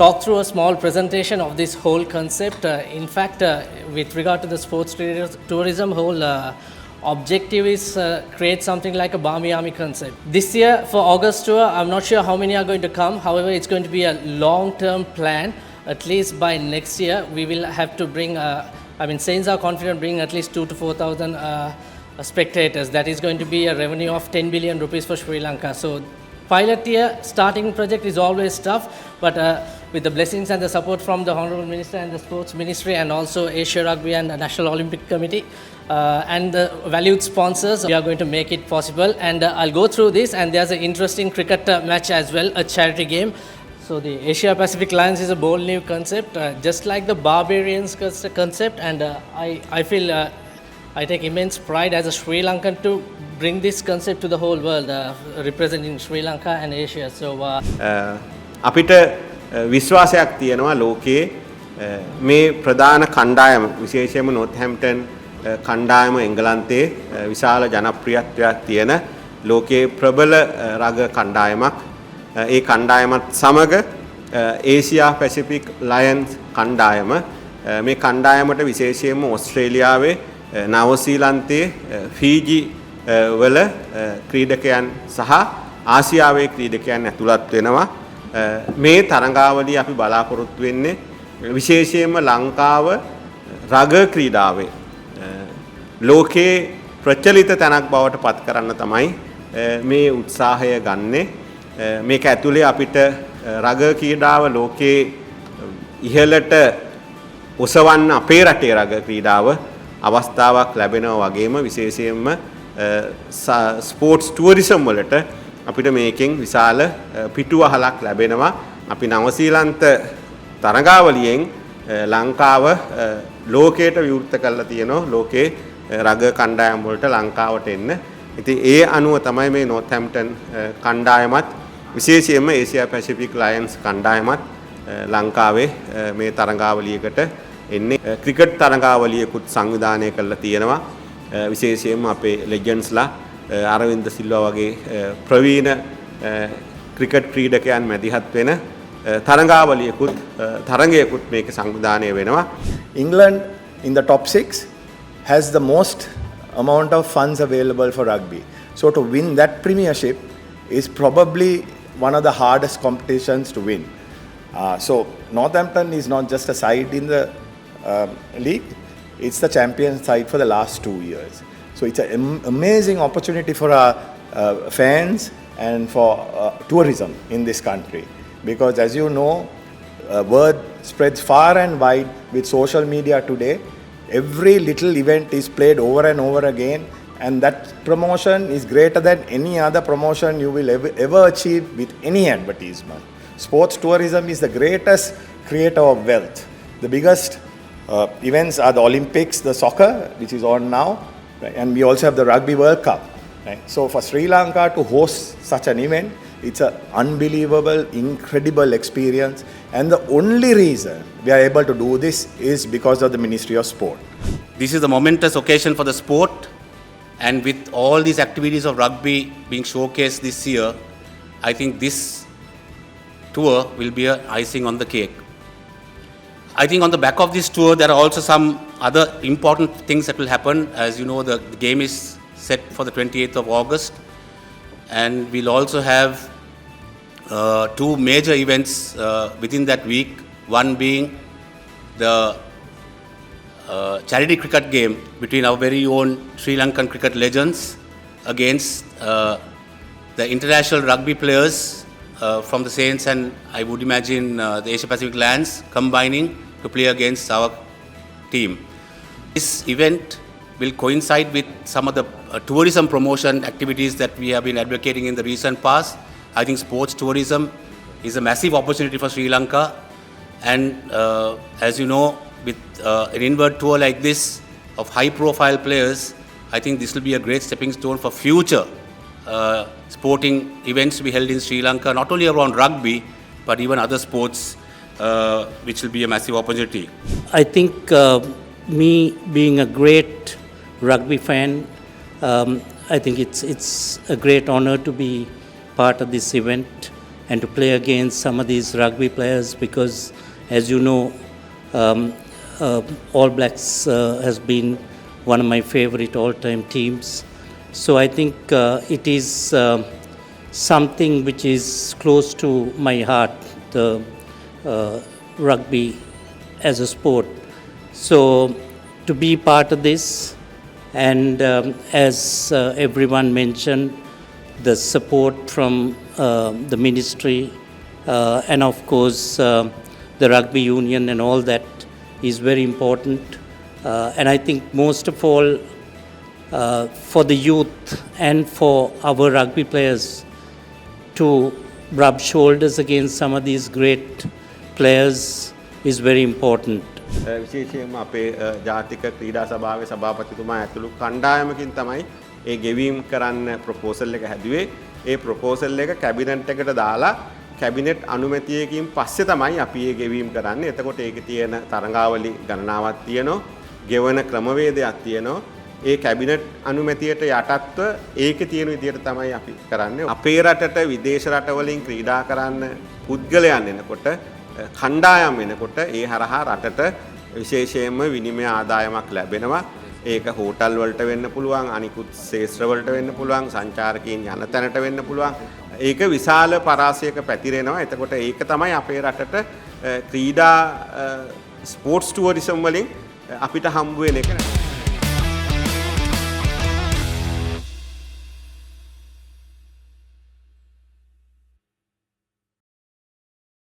talk through a small presentation of this whole concept. In fact, with regard to the sports tourism, whole objective is create something like a Barmy Army concept. This year for August tour, I'm not sure how many are going to come. However, it's going to be a long-term plan. At least by next year, we will have to bring, Saints are confident bringing at least 2,000 to 4,000 spectators. That is going to be a revenue of 10 billion rupees for Sri Lanka. So pilot year starting project is always tough, but with the blessings and the support from the Honourable Minister and the Sports Ministry and also Asia Rugby and the National Olympic Committee and the valued sponsors, we are going to make it possible. And I'll go through this, and there's an interesting cricket match as well, a charity game. So the Asia Pacific Lions is a bold new concept, just like the Barbarians concept, and I feel I take immense pride as a Sri Lankan to bring this concept to the whole world, representing Sri Lanka and Asia. So අපිට විශ්වාසයක් තියෙනවා ලෝකයේ මේ ප්‍රධාන කණ්ඩායම විශේෂයෙන්ම Northampton කණ්ඩායම එංගලන්තයේ විශාල ජනප්‍රියත්වයක් තියෙන ලෝකයේ ප්‍රබල රග කණ්ඩායමක්. ඒ කණ්ඩායමත් සමග ඒසියා පැසිෆික් ලයන්ස් කණ්ඩායම මේ කණ්ඩායමට විශේෂයෙන්ම ඕස්ට්‍රේලියාවේ නවසීලන්තයේ ෆීජි වල ක්‍රීඩකයන් සහ ආසියාවේ ක්‍රීඩකයන් ඇතුළත් වෙනවා. මේ තරඟාවලිය අපි බලාපොරොත්තු වෙන්නේ විශේෂයෙන්ම ලංකාව රග ක්‍රීඩාවේ ලෝකේ ප්‍රචලිත තැනක් බවට පත් කරන්න තමයි මේ උත්සාහය ගන්නේ. මේක ඇතුලේ අපිට රග ක්‍රීඩාව ලෝකේ ඉහළට ඔසවන්න අපේ රටේ රග ක්‍රීඩාව අවස්ථාවක් ලැබෙනවා වගේම විශේෂයෙන්ම ස්පෝර්ට්ස් ටුවරිසම් වලට අපිට මේකෙන් විශාල පිටුවහලක් ලැබෙනවා. අපි නවසීලන්ත තරඟාවලියෙන් ලංකාව ලෝකයට විවෘත කරලා තියෙනවා ලෝකේ රග කණ්ඩායම් වලට ලංකාවට එන්න. ඉතින් ඒ අනුව තමයි මේ Northampton කණ්ඩායමත් විශේෂයෙන්ම ඒසියා පැසිෆික් ලයන්ස් කණ්ඩායමත් ලංකාවේ මේ තරඟාවලියකට එන්නේ. ක්‍රිකට් තරඟාවලියකුත් සංවිධානය කරලා තියෙනවා. විශේෂයෙන්ම අපේ ලෙජන්ඩ්ස්ලා අරවින්ද සිල්වා වගේ ප්‍රවීණ ක්‍රිකට් ක්‍රීඩකයන් මැදිහත් වෙන තරඟයකුත් මේක සංවිධානය වෙනවා. England in the top 6 has the most amount of funds available for rugby. So to win that premiership is probably one of the hardest competitions to win. So Northampton is not just a side in the league, it's the champion side for the last 2 years. So it's an amazing opportunity for our fans and for tourism in this country. Because as you know, word spreads far and wide with social media today. Every little event is played over and over again, and that promotion is greater than any other promotion you will ever achieve with any advertisement. Sports tourism is the greatest creator of wealth. The biggest events are the Olympics, the soccer, which is on now, right? And we also have the Rugby World Cup. Right? So for Sri Lanka to host such an event, it's an unbelievable, incredible experience. And the only reason we are able to do this is because of the Ministry of Sport. This is a momentous occasion for the sport, and with all these activities of rugby being showcased this year, I think this tour will be an icing on the cake. I think on the back of this tour, there are also some other important things that will happen. As you know, the game is set for the 28th of August, and we'll also have two major events within that week. One being the charity cricket game between our very own Sri Lankan cricket legends against the international rugby players from the Saints and I would imagine the Asia Pacific lands combining to play against our team. This event will coincide with some of the tourism promotion activities that we have been advocating in the recent past. I think sports tourism is a massive opportunity for Sri Lanka, and as you know, with an inward tour like this of high-profile players, I think this will be a great stepping stone for future sporting events to be held in Sri Lanka, not only around rugby, but even other sports, which will be a massive opportunity. I think me being a great rugby fan, I think it's a great honor to be part of this event. and to play against some of these rugby players, because as you know, All Blacks has been one of my favorite all-time teams. So I think it is something which is close to my heart, the rugby as a sport. So to be part of this, and as everyone mentioned, the support from the ministry and of course the rugby union and all that is very important. And I think most of all for the youth and for our rugby players to rub shoulders against some of these great players is very important. විශේෂයෙන්ම අපේ ජාතික ක්‍රීඩා සභාවේ සභාපතිතුමා ඇතුළු කණ්ඩායමකින් තමයි ඒ ගෙවීම් කරන්න proposal එක හැදුවේ. ඒ ප්‍රොපෝසල් එක කැබිනට් එකට දාලා කැබිනට් අනුමැතියකින් පස්සේ තමයි අපි ඒ ගෙවීම් කරන්නේ. එතකොට ඒකේ තියෙන තරඟාවලි ගණනාවක් තියෙනවා, ගෙවන ක්‍රමවේදයක් තියෙනවා. ඒ කැබිනට් අනුමැතියට යටත්ව ඒකේ තියෙන විදිහට තමයි අපි කරන්නේ. අපේ රටට විදේශ රටවලින් ක්‍රීඩා කරන්න පුද්ගලයන් එනකොට කණ්ඩායම් වෙනකොට ඒ හරහා රටට විශේෂයෙන්ම විනිමය ආදායමක් ලැබෙනවා. ඒක හෝටල් වලට වෙන්න පුළුවන්, අනිකුත් ශේෂ්ත්‍ර වලට වෙන්න පුළුවන්, සංචාරකයන් යන තැනට වෙන්න පුළුවන්. ඒක විශාල පරාසයක පැතිරෙනවා. එතකොට ඒක තමයි අපේ රටට ක්‍රීඩා ස්පෝර්ට්ස් ටුවරිසම් වලින් අපිට හම්බ වෙන එක.